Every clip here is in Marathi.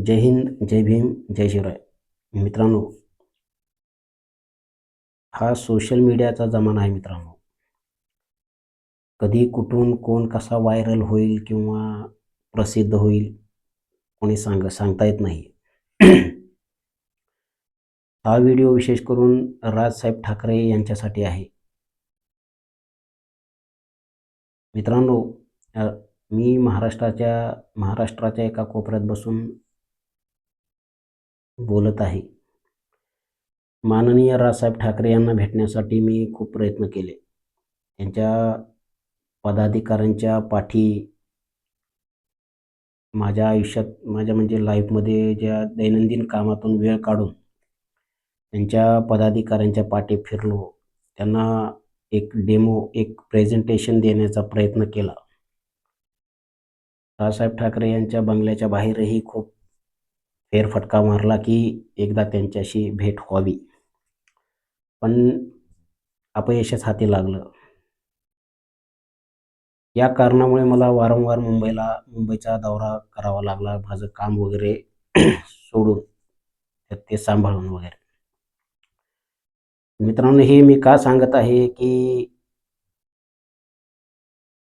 जय हिंद, जय भीम, जय शिवराय. मित्रांनो, हा सोशल मीडियाचा जमाना आहे मित्रांनो. कधी कुठून कोण कसा व्हायरल होईल किंवा प्रसिद्ध होईल, कोणी सांगता येत नाही. हा व्हिडिओ विशेष करून राजसाहेब ठाकरे यांच्यासाठी आहे. मित्रांनो, मी महाराष्ट्राच्या एका कोपऱ्यात बसून बोलत आहे. माननीय राजसाहेब ठाकरे यांना भेटण्यासाठी मी खूप प्रयत्न केले. त्यांच्या पदाधिकाऱ्यांच्या पाठी माझ्या आयुष्यात, माझ्या म्हणजे लाईफमध्ये ज्या दैनंदिन कामातून वेळ काढून त्यांच्या पदाधिकाऱ्यांच्या पाठी फिरलो. त्यांना एक डेमो, एक प्रेझेंटेशन देण्याचा प्रयत्न केला. राजसाहेब ठाकरे यांच्या बंगल्याच्या बाहेरही खूप फेरफटका मारला की एकदा त्यांच्याशी भेट व्हावी, पण अपयशच हाती लागलं. या कारणामुळे मला वारंवार मुंबईचा दौरा करावा लागला, माझं काम वगैरे सोडून, ते सांभाळून वगैरे. मित्रांनो, हे मी का सांगत आहे की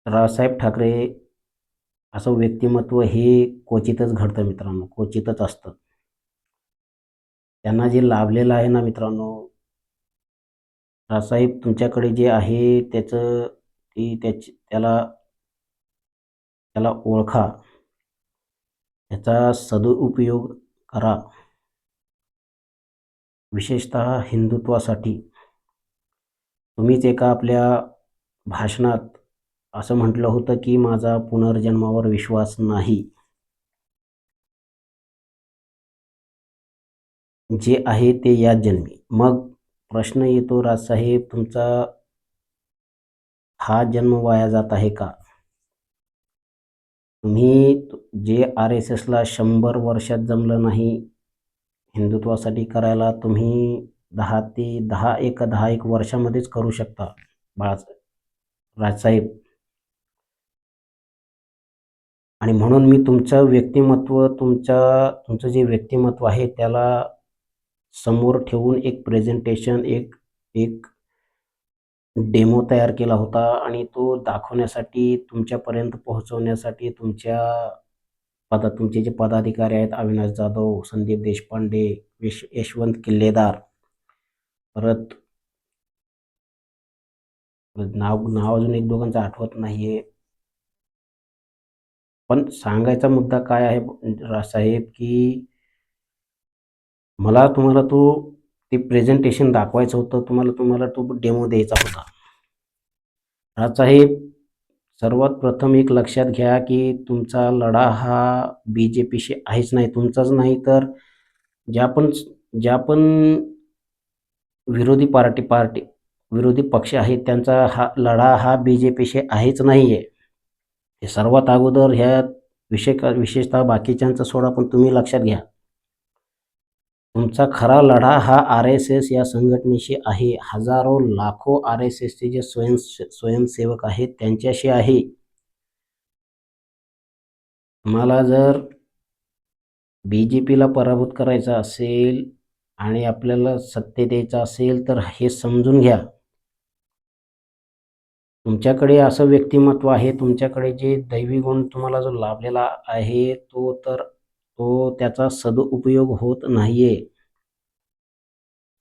रावसाहेब ठाकरे असं व्यक्तिमत्व हे क्वचितच घडतं मित्रांनो, क्वचितच असतं. त्यांना जे लाभलेलं आहे ना मित्रांनो, रावसाहेब तुमच्याकडे जे आहे त्याला ओळखा, त्याचा सदुपयोग करा. विशेषतः हिंदुत्वासाठी. तुम्हीच एका आपल्या भाषणात असं म्हटलं होतं की माझा पुनर्जन्मावर विश्वास नाही. जे आहे ते याच जन्मी. मग प्रश्न येतो, राजसाहेब तुमचा हा जन्म वाया जात आहे का? तुम्ही जे RSSला 100 वर्षात जमलं नाही हिंदुत्वासाठी करायला, तुम्ही 10 एक वर्षामध्येच करू शकता राजसाहेब. आणि म्हणून मी तुमचं व्यक्तिमत्व, तुमचं जे व्यक्तिमत्व आहे त्याला समोर ठेवून एक प्रेझेंटेशन, एक डेमो तयार केला होता आणि तो दाखवण्यासाठी, तुमच्यापर्यंत पोहोचवण्यासाठी तुमचे जे पदाधिकारी आहेत, अविनाश जाधव, संदीप देशपांडे, यशवंत किल्लेदार, परत नाव अजून एक दोघांचं आठवत नाहीये. पण सांगायचा मुद्दा काय आहे राजसाहेब, की मला तुम्हाला ते प्रेझेंटेशन दाखवायचं होतं, तुम्हाला तो डेमो द्यायचा होता. राजसाहेब, सर्वात प्रथम एक लक्षात घ्या की तुमचा लढा हा BJPशी आहेच नाही. तुमचाच नाही तर ज्या पण विरोधी पक्ष आहेत त्यांचा लढा हा BJPशी आहेच नाहीये. हे सर्वात अगोदर ह्या विशेषतः बाकीच्यांचा सोडा, पण तुम्ही लक्षात घ्या. तुमचा खरा लढा हा RSS या संघटनेशी आहे. हजारो लाखो RSSचे जे स्वयंसेवक आहेत त्यांच्याशी आहे. तुम्हाला जर BJPला पराभूत करायचा असेल आणि आपल्याला सत्तेत यायचं असेल तर हे समजून घ्या. तुमच्याकडे असं व्यक्तिमत्व आहे, तुमच्याकडे जे दैवी गुण तुम्हाला जो लाभलेला आहे तो त्याचा सदुपयोग होत नाहीये.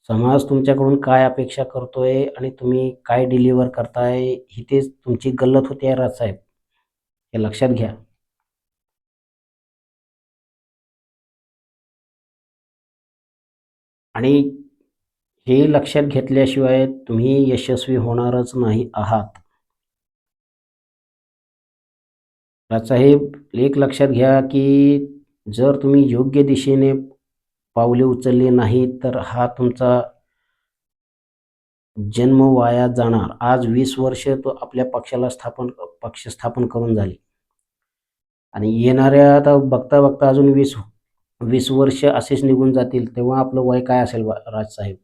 समाज तुमच्याकडून काय अपेक्षा करतोय आणि तुम्ही काय डिलिव्हर करताय, ही तेच तुमची गल्लत होते राजसाहेब. हे लक्षात घ्या. आणि हे लक्षात घेतल्याशिवाय तुम्ही यशस्वी होणारच नाही आहात. राजसाहेब, एक लक्षात घ्या की जर तुम्ही योग्य दिशेने पावले उचलली नाही तर हा तुमचा जन्म वाया जाणार. आज 20 वर्ष तो आपल्या पक्ष स्थापन करून झाली आणि येणाऱ्या आता बघता बघता अजून 20 वर्ष असेच निघून जातील, तेव्हा आपलं वय काय असेल राजसाहेब?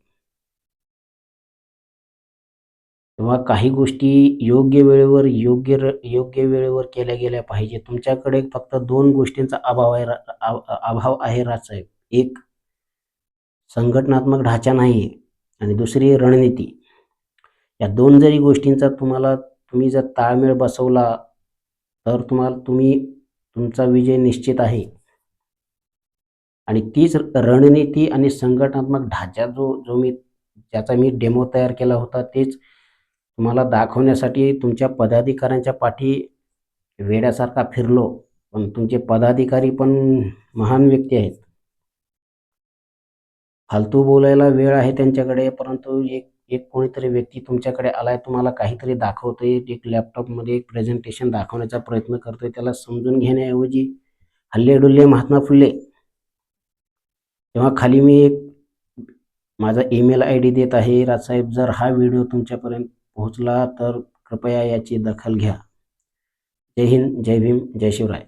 तेव्हा काही गोष्टी योग्य वेळेवर योग्य वेळेवर केल्या गेल्या पाहिजे. तुमच्याकडे फक्त 2 गोष्टींचा अभाव आहे राजसाहेब. एक संघटनात्मक ढाचा नाहीये आणि दुसरी रणनीती. या 2 जरी गोष्टींचा तुम्ही जर ताळमेळ बसवला, तर तुमचा विजय निश्चित आहे. आणि तीच रणनीती आणि संघटनात्मक ढाचा ज्याचा मी डेमो तयार केला होता, तेच तुम्हाला दाखवण्यासाठी तुमच्या पदाधिकाऱ्यांच्या पाठी वेड्यासारखा फिरलो. पण तुमचे पदाधिकारी पण महान व्यक्ती आहेत. फालतू बोलायला वेळ आहे त्यांच्याकडे, परंतु एक एक कोणीतरी व्यक्ती तुमच्याकडे आलाय, तुम्हाला काहीतरी दाखवतोय, एक लॅपटॉपमध्ये एक प्रेझेंटेशन दाखवण्याचा प्रयत्न करतोय. त्याला समजून घेण्याऐवजी हल्ले-डुल्ले, महात्मा फुले. तेव्हा खाली मी एक माझा ईमेल आयडी देत आहे. राजसाहेब, जर हा व्हिडिओ तुमच्यापर्यंत पोहोचला तर कृपया याची दखल घ्या. जय हिंद, जय भीम, जय शिवराय.